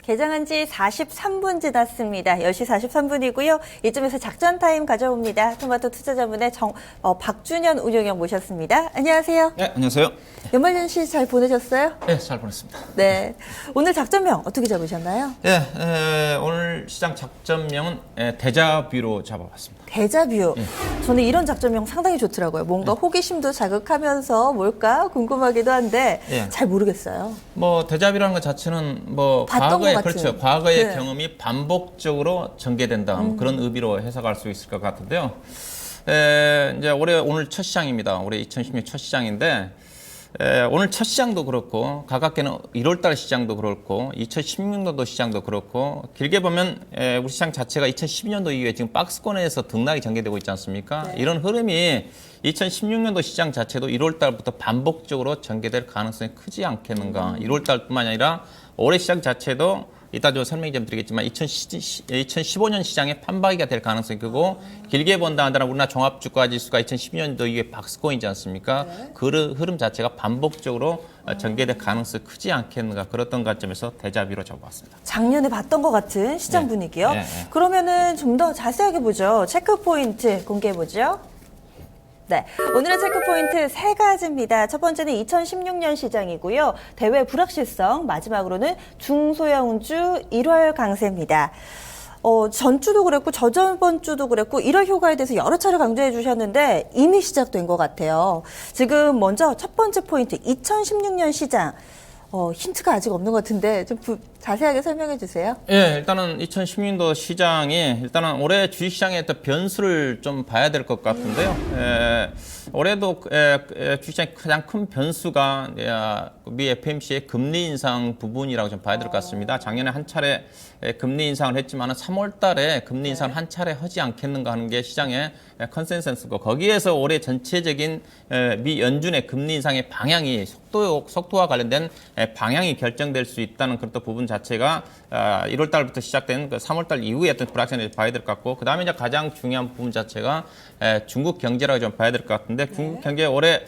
개장한 지 43분 지났습니다. 10시 43분이고요. 이쯤에서 작전 타임 가져옵니다. 토마토 투자자문의 박준현 운용형 모셨습니다. 안녕하세요. 네, 안녕하세요. 연말연시 잘 보내셨어요? 네, 잘 보냈습니다. 네. 오늘 작전명 어떻게 잡으셨나요? 네, 오늘 시장 작전명은 데자뷰로 잡아봤습니다. 데자뷰. 저는 이런 작전명 상당히 좋더라고요. 뭔가 호기심도 자극하면서 뭘까 궁금하기도 한데 잘 모르겠어요. 뭐 데자뷰라는 것 자체는 뭐 봤던 과거의 경험이 반복적으로 전개된다 그런 의미로 해석할 수 있을 것 같은데요. 이제 오늘 첫 시장입니다. 올해 2016년 첫 시장인데. 오늘 첫 시장도 그렇고 가깝게는 1월달 시장도 그렇고 2016년도 시장도 그렇고 길게 보면 우리 시장 자체가 2012년도 이후에 지금 박스권에서 등락이 전개되고 있지 않습니까? 네. 이런 흐름이 2016년도 시장 자체도 1월달부터 반복적으로 전개될 가능성이 크지 않겠는가. 1월달뿐만 아니라 올해 시장 자체도 이따 좀 설명 좀 드리겠지만 2015년 시장의 판박이가 될 가능성이 크고 길게 본다 한다면 우리나라 종합주가지수가 2012년도 이게 박스권이지 않습니까? 네. 그 흐름 자체가 반복적으로 전개될 가능성이 크지 않겠는가 그랬던 관점에서 데자뷰로 잡아봤습니다. 작년에 봤던 것 같은 시장 분위기요. 네. 그러면은 좀 더 자세하게 보죠. 체크 포인트 공개해 보죠. 네, 오늘의 체크포인트 세 가지입니다. 첫 번째는 2016년 시장이고요. 대외 불확실성, 마지막으로는 중소형주 1월 강세입니다. 전주도 그랬고 저저번 주도 그랬고 1월 효과에 대해서 여러 차례 강조해 주셨는데 이미 시작된 것 같아요. 지금 먼저 첫 번째 포인트 2016년 시장. 힌트가 아직 없는 것 같은데 좀 자세하게 설명해 주세요. 예, 일단은 2016년도 시장이 일단은 올해 주식시장의 어떤 변수를 좀 봐야 될 것 같은데요. 올해도 주식시장의 가장 큰 변수가 미 FMC의 금리 인상 부분이라고 좀 봐야 될 것 같습니다. 작년에 한 차례 금리 인상을 했지만은 3월 달에 금리 인상을 한 차례 하지 않겠는가 하는 게 시장의 컨센서스고 거기에서 올해 전체적인 미 연준의 금리 인상의 방향이 속도와 관련된 방향이 결정될 수 있다는 그런 부분 자체가 1월 달부터 시작된 그 3월 달 이후에 어떤 불확실성을 봐야 될 것 같고 그다음에 이제 가장 중요한 부분 자체가 중국 경제라고 좀 봐야 될 것 같은데 중국 경제 올해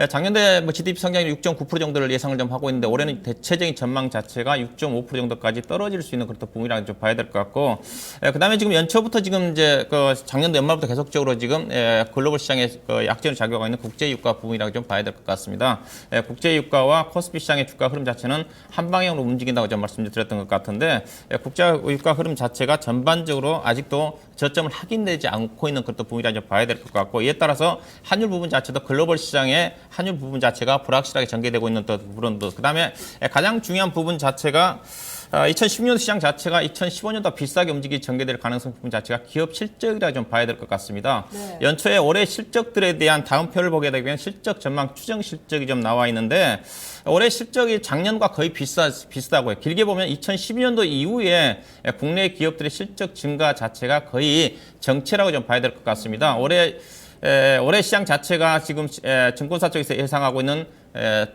작년에 GDP 성장률 6.9% 정도를 예상을 좀 하고 있는데 올해는 대체적인 전망 자체가 6.5% 정도까지 떨어질 수 있는 그런 부분이라고 좀 봐야 될 것 같고 그다음에 지금 연초부터 지금 이제 작년도 연말부터 계속적으로 지금 글로벌 시장에 약재로 작용하고 있는 국제 유가 부분이라고 좀 봐야 될 것 같습니다. 국제 유가와 코스피 시장의 주가 흐름 자체는 한 방향으로 움직인다고 좀 말씀드렸던 것 같은데 국제 유가 흐름 자체가 전반적으로 아직도 저점을 확인되지 않고 있는 그런 부분이라고 좀 봐야 될 것 같고 이에 따라서 환율 부분 자체도 글로벌 시장의 환율 부분 자체가 불확실하게 전개되고 있는 또 부분도 그다음에 가장 중요한 부분 자체가 2016년 시장 자체가 2015년도 비싸게 움직이 전개될 가능성 부분 자체가 기업 실적이라 좀 봐야 될 것 같습니다. 네. 연초에 올해 실적들에 대한 다음표를 보게 되면 실적 전망 추정 실적이 좀 나와 있는데 올해 실적이 작년과 거의 비슷하고요. 길게 보면 2012년도 이후에 국내 기업들의 실적 증가 자체가 거의 정체라고 좀 봐야 될 것 같습니다. 올해 시장 자체가 지금 증권사 쪽에서 예상하고 있는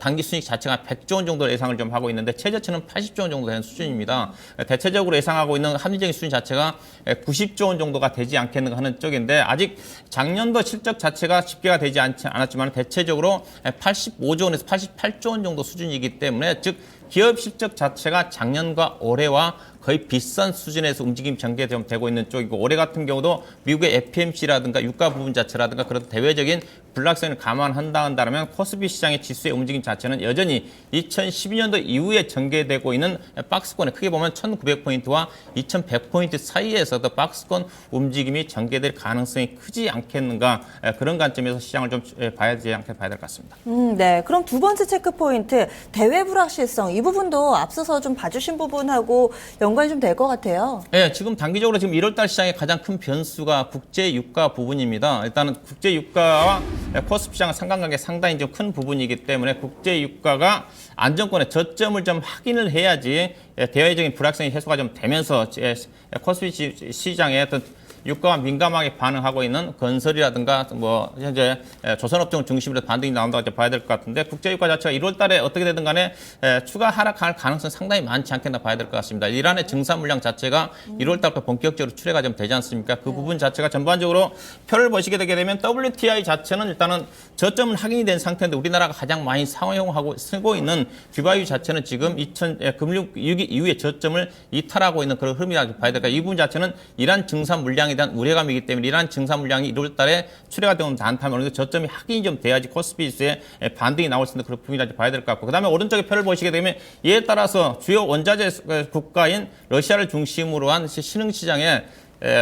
단기 순이익 자체가 100조 원 정도 예상을 좀 하고 있는데 최저치는 80조 원 정도 되는 수준입니다. 대체적으로 예상하고 있는 합리적인 수준 자체가 90조 원 정도가 되지 않겠는가 하는 쪽인데 아직 작년도 실적 자체가 집계가 되지 않았지만 대체적으로 85조 원에서 88조 원 정도 수준이기 때문에 즉 기업 실적 자체가 작년과 올해와 거의 비슷한 수준에서 움직임 전개되고 있는 쪽이고 올해 같은 경우도 미국의 FMC라든가 유가 부분 자체라든가 그런 대외적인 불확실성을 감안한다 한다면 코스피 시장의 지수의 움직임 자체는 여전히 2012년도 이후에 전개되고 있는 박스권에 크게 보면 1900포인트와 2100포인트 사이에서도 박스권 움직임이 전개될 가능성이 크지 않겠는가 그런 관점에서 시장을 좀 봐야 될 것 같습니다. 네. 그럼 두 번째 체크 포인트 대외 불확실성 이 부분도 앞서서 좀 봐주신 부분하고 연관이 좀 될 것 같아요. 네, 지금 단기적으로 지금 1월달 시장의 가장 큰 변수가 국제 유가 부분입니다. 일단은 국제 유가와 코스피 시장의 상관관계 상당히 좀 큰 부분이기 때문에 국제 유가가 안정권의 저점을 좀 확인을 해야지 대외적인 불확실성이 해소가 좀 되면서 코스피 시장의 어떤 유가와 민감하게 반응하고 있는 건설이라든가 뭐 현재 조선업종을 중심으로 반등이 나온다고 봐야 될 것 같은데 국제유가 자체가 1월 달에 어떻게 되든 간에 추가 하락할 가능성이 상당히 많지 않겠나 봐야 될 것 같습니다. 이란의 증산 물량 자체가 1월 달부터 본격적으로 출해가 좀 되지 않습니까? 그 부분 자체가 전반적으로 표를 보시게 되게 되면 WTI 자체는 일단은 저점은 확인이 된 상태인데 우리나라가 가장 많이 사용하고 쓰고 있는 듀바유 자체는 지금 금융 위기 이후에 저점을 이탈하고 있는 그런 흐름이라고 봐야 될까. 이 부분 자체는 이란 증산 물량에 대한 우려감이기 때문에 이란 증산 물량이 1월 달에 출해가 되면 않다면 어느 정도 저점이 확인이 좀 돼야지 코스피 지수에 반등이 나올 수 있는 그런 부분이라고 봐야 될 것 같고. 그다음에 오른쪽에 표를 보시게 되면 이에 따라서 주요 원자재 국가인 러시아를 중심으로 한 신흥시장에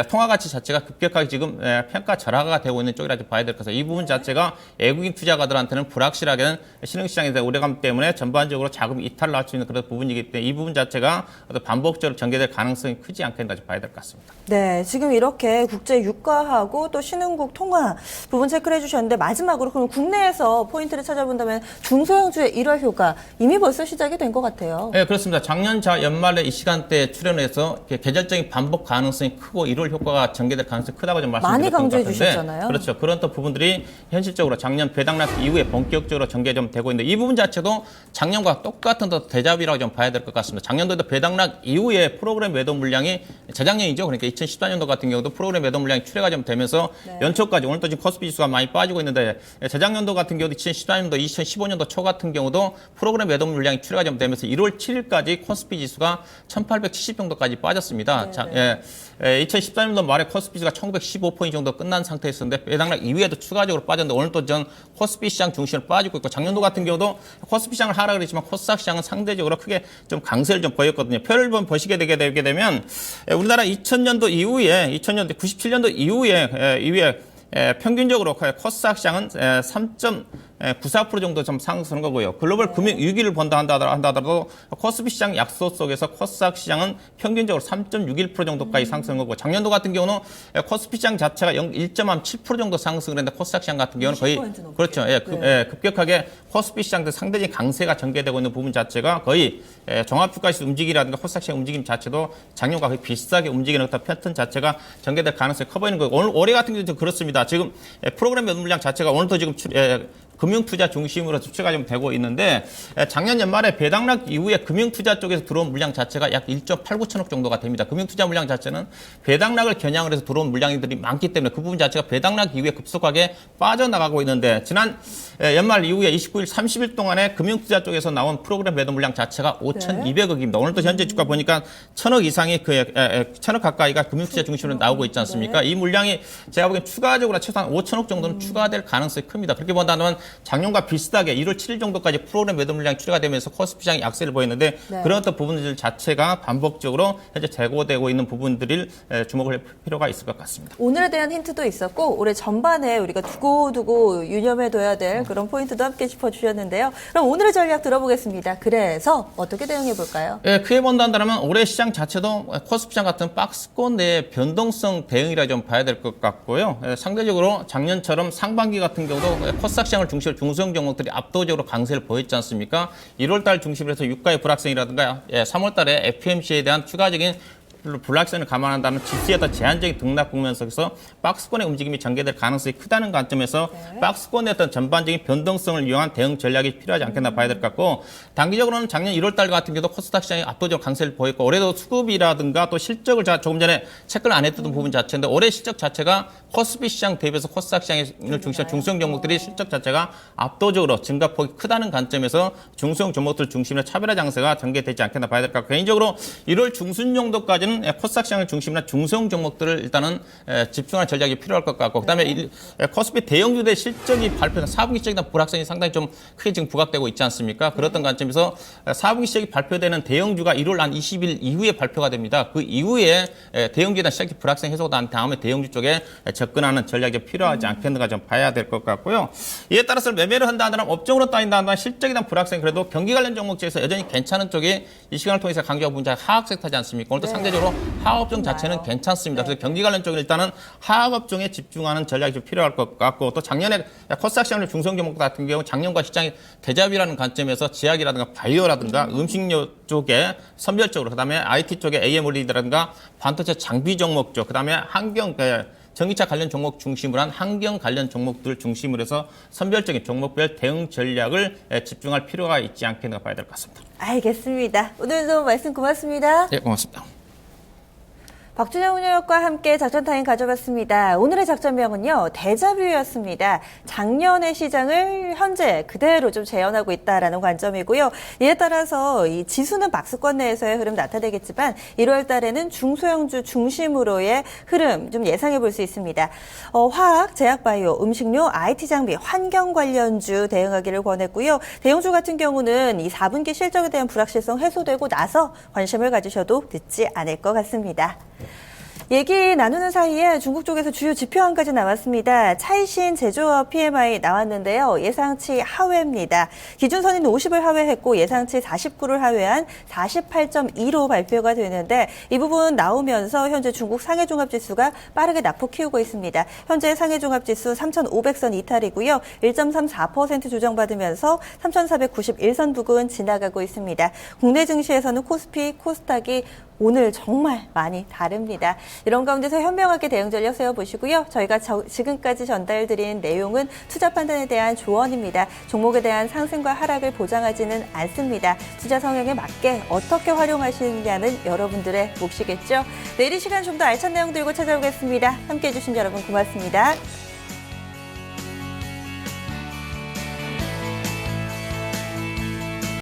통화 가치 자체가 급격하게 지금 평가 절하가 되고 있는 쪽이라고 봐야 될 것 같아요. 이 부분 자체가 외국인 투자가들한테는 불확실하게 신흥시장에 대한 우려감 때문에 전반적으로 자금 이탈을 할 수 있는 그런 부분이기 때문에 이 부분 자체가 반복적으로 전개될 가능성이 크지 않겠다 봐야 될 것 같습니다. 네, 지금 이렇게 국제 유가하고 또 신흥국 통화 부분 체크를 해주셨는데 마지막으로 그럼 국내에서 포인트를 찾아본다면 중소형주의 1월 효과 이미 벌써 시작이 된 것 같아요. 네, 그렇습니다. 작년 연말에 이 시간대에 출연해서 계절적인 반복 가능성이 크고 1월 효과가 전개될 가능성이 크다고 좀 말씀드렸던 것 같은데 많이 강조해 주셨잖아요. 그렇죠. 그런 또 부분들이 현실적으로 작년 배당락 이후에 본격적으로 전개 좀 되고 있는데 이 부분 자체도 작년과 똑같은 또 대잡이라고 좀 봐야 될 것 같습니다. 작년도에도 배당락 이후에 프로그램 매도 물량이 재작년이죠. 그러니까 2014년도 같은 경우도 프로그램 매도 물량이 출해가 좀 되면서 연초까지 오늘 또 지금 코스피 지수가 많이 빠지고 있는데 재작년도 같은 경우도 2014년도, 2015년도 초 같은 경우도 프로그램 매도 물량이 출해가 좀 되면서 1월 7일까지 코스피 지수가 1870 정도까지 빠졌습니다. 2014년도 말에 코스피 지수가 1915포인트 정도 끝난 상태였었는데 배당락 이후에도 추가적으로 빠졌는데 오늘 또 전 코스피 시장 중심으로 빠지고 있고 작년도 같은 경우도 코스피 시장을 하락을 했지만 코스닥 시장은 상대적으로 크게 좀 강세를 좀 보였거든요. 표를 보시게 되게 되면 우리나라 2000년도 이후에 2000년도 97년도 이후에 평균적으로 코스닥 시장은 3.94% 정도 좀 상승하는 거고요. 글로벌 금융 위기를 본다 한다더라도 코스피 시장 약소 속에서 코스닥 시장은 평균적으로 3.61% 정도까지 상승한 거고 작년도 같은 경우는 코스피 시장 자체가 1.7% 정도 상승을 했는데 코스닥 시장 같은 경우는 거의 그렇죠. 급격하게 코스피 시장도 상대적인 강세가 전개되고 있는 부분 자체가 거의 종합주가지수 움직이라든가 코스닥 시장 움직임 자체도 작년과 거의 비슷하게 움직이는 어떤 패턴 자체가 전개될 가능성이 커 보이는 거고 오늘 올해 같은 경우도 좀 그렇습니다. 지금 프로그램 매도 물량 자체가 오늘도 지금 금융투자 중심으로 수치가 좀 되고 있는데 작년 연말에 배당락 이후에 금융투자 쪽에서 들어온 물량 자체가 약 1.89천억 정도가 됩니다. 금융투자 물량 자체는 배당락을 겨냥을 해서 들어온 물량들이 많기 때문에 그 부분 자체가 배당락 이후에 급속하게 빠져나가고 있는데 지난 연말 이후에 29일, 30일 동안에 금융투자 쪽에서 나온 프로그램 매도 물량 자체가 5,200억입니다. 오늘도 현재 주가 보니까 1,000억 이상이 1,000억 가까이가 금융투자 중심으로 나오고 있지 않습니까? 이 물량이 제가 보기엔 추가적으로 최소한 5천억 정도는 추가될 가능성이 큽니다. 그렇게 본다면 작년과 비슷하게 1월 7일 정도까지 프로그램 매도 물량이 출해가 되면서 코스피 시장이 약세를 보였는데 그런 어떤 부분들 자체가 반복적으로 현재 재고되고 있는 부분들을 주목을 할 필요가 있을 것 같습니다. 오늘에 대한 힌트도 있었고 올해 전반에 우리가 두고두고 유념해둬야 될 그런 포인트도 함께 짚어주셨는데요. 그럼 오늘의 전략 들어보겠습니다. 그래서 어떻게 대응해볼까요? 크게 본다면 올해 시장 자체도 코스피 시장 같은 박스권 내의 변동성 대응이라 좀 봐야 될 것 같고요. 상대적으로 작년처럼 상반기 같은 경우도 코스닥 시장을 중심으로 중소형 종목들이 압도적으로 강세를 보였지 않습니까? 1월달 중심으로 해서 유가의 불확성이라든가 3월달에 FMC에 대한 추가적인 불확실성을 감안한다면 지수에 더 제한적인 등락 국면 속에서 박스권의 움직임이 전개될 가능성이 크다는 관점에서 박스권의 어떤 전반적인 변동성을 이용한 대응 전략이 필요하지 않겠나 봐야 될 것 같고 단기적으로는 작년 1월 달 같은 경우도 코스닥 시장이 압도적으로 강세를 보였고 올해도 수급이라든가 또 실적을 제가 조금 전에 체크를 안 했던 부분 자체인데 올해 실적 자체가 코스피 시장 대비해서 코스닥 시장을 중심으로 중소형 종목들이 실적 자체가 압도적으로 증가폭이 크다는 관점에서 중소형 종목들 중심으로 차별화 장세가 전개되지 않겠나 봐야 될 것 같고 개인적으로 1월 중순 정도까지는 코스닥 시장을 중심으로 중소형 종목들을 일단은 집중하는 전략이 필요할 것 같고 그다음에 코스피 대형주들 실적이 발표된 4분기 실적에 대한 불확성이 상당히 좀 크게 지금 부각되고 있지 않습니까? 그렇던 관점에서 4분기 실적이 발표되는 대형주가 1월 한 20일 이후에 발표가 됩니다. 그 이후에 대형주에 대한 실적 불확성 해소가 난 다음에 대형주 쪽에 접근하는 전략이 필요하지 않겠는가 좀 봐야 될 것 같고요. 이에 따라서 매매를 한다 하더라도 업종으로 따진다 하더라도 실적에 대한 불확성이 그래도 경기 관련 종목지에서 여전히 괜찮은 쪽이 이 시간을 통해서 강조하고 분자 하락 섹터지 않습니까? 오늘도 상대적으로 기본적으로 하업종 자체는 괜찮습니다. 그래서 경기 관련 쪽은 일단은 하업종에 집중하는 전략이 좀 필요할 것 같고 또 작년에 코스닥 시장의 중성 종목 같은 경우 작년과 시장이 대잡이라는 관점에서 제약이라든가 바이오라든가 음식료 쪽에 선별적으로 그다음에 IT 쪽에 AM올리드라든가 반도체 장비 종목 쪽 그다음에 환경 전기차 관련 종목 중심으로 한 환경 관련 종목들 중심으로 해서 선별적인 종목별 대응 전략을 집중할 필요가 있지 않겠는가 봐야 될 것 같습니다. 알겠습니다. 오늘도 말씀 고맙습니다. 네, 고맙습니다. 박준영 운영역과 함께 작전 타임 가져봤습니다. 오늘의 작전명은요, 데자뷰였습니다. 작년의 시장을 현재 그대로 좀 재현하고 있다라는 관점이고요. 이에 따라서 이 지수는 박스권 내에서의 흐름 나타내겠지만 1월 달에는 중소형주 중심으로의 흐름 좀 예상해 볼 수 있습니다. 화학, 제약바이오, 음식료, IT 장비, 환경 관련주 대응하기를 권했고요. 대형주 같은 경우는 이 4분기 실적에 대한 불확실성 해소되고 나서 관심을 가지셔도 늦지 않을 것 같습니다. 얘기 나누는 사이에 중국 쪽에서 주요 지표 한 가지 나왔습니다. 차이신 제조업 PMI 나왔는데요. 예상치 하회입니다. 기준선인 50을 하회했고 예상치 49를 하회한 48.2로 발표가 되는데 이 부분 나오면서 현재 중국 상해종합지수가 빠르게 낙폭 키우고 있습니다. 현재 상해종합지수 3,500선 이탈이고요. 1.34% 조정받으면서 3,491선 부근 지나가고 있습니다. 국내 증시에서는 코스피, 코스닥이 오늘 정말 많이 다릅니다. 이런 가운데서 현명하게 대응 전략 세워보시고요. 저희가 지금까지 전달드린 내용은 투자 판단에 대한 조언입니다. 종목에 대한 상승과 하락을 보장하지는 않습니다. 투자 성향에 맞게 어떻게 활용하시느냐는 여러분들의 몫이겠죠. 내일 이 시간 좀 더 알찬 내용 들고 찾아오겠습니다. 함께해 주신 여러분 고맙습니다.